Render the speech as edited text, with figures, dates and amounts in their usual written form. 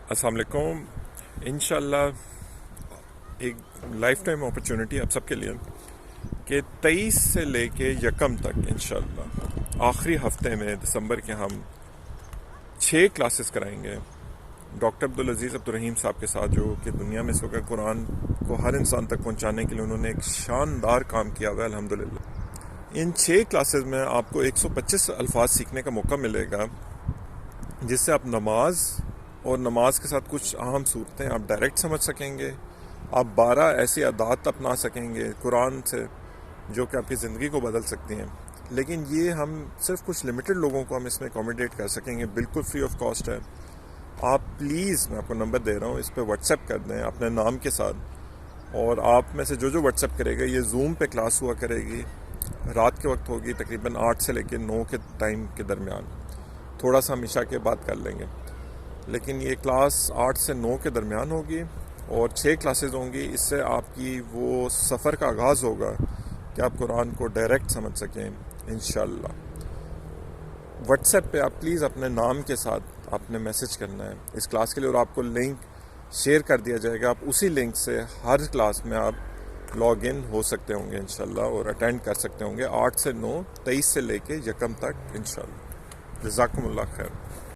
السلام علیکم. انشاءاللہ ایک لائف ٹائم اپرچونٹی آپ سب کے لیے کہ 23 سے لے کے یکم تک انشاءاللہ آخری ہفتے میں دسمبر کے ہم 6 کلاسز کرائیں گے ڈاکٹر عبدالعزیز عبدالرحیم صاحب کے ساتھ، جو کہ دنیا میں سو کر قرآن کو ہر انسان تک پہنچانے کے لیے انہوں نے ایک شاندار کام کیا ہوا ہے الحمدللہ. ان 6 کلاسز میں آپ کو 125 الفاظ سیکھنے کا موقع ملے گا، جس سے آپ نماز اور نماز کے ساتھ کچھ اہم صورتیں آپ ڈائریکٹ سمجھ سکیں گے. آپ 12 ایسی عادات اپنا سکیں گے قرآن سے جو کہ آپ کی زندگی کو بدل سکتی ہیں. لیکن یہ ہم صرف کچھ لمیٹڈ لوگوں کو ہم اس میں اکوموڈیٹ کر سکیں گے، بالکل فری آف کاسٹ ہے. آپ پلیز، میں آپ کو نمبر دے رہا ہوں، اس پہ واٹس ایپ کر دیں اپنے نام کے ساتھ، اور آپ میں سے جو واٹس ایپ کرے گا، یہ زوم پہ کلاس ہوا کرے گی، رات کے وقت ہوگی، تقریباً 8 سے لے کے 9 کے ٹائم کے درمیان. تھوڑا سا ہم عشاء کے بعد کر لیں گے، لیکن یہ کلاس 8 سے 9 کے درمیان ہوگی اور 6 کلاسز ہوں گی. اس سے آپ کی وہ سفر کا آغاز ہوگا کہ آپ قرآن کو ڈائریکٹ سمجھ سکیں انشاءاللہ. واٹس ایپ پہ آپ پلیز اپنے نام کے ساتھ آپ نے میسج کرنا ہے اس کلاس کے لیے، اور آپ کو لنک شیئر کر دیا جائے گا. آپ اسی لنک سے ہر کلاس میں آپ لاگ ان ہو سکتے ہوں گے انشاءاللہ اور اٹینڈ کر سکتے ہوں گے 8 سے 9، 23 سے لے کے یکم تک انشاءاللہ. جزاکم اللہ خیر.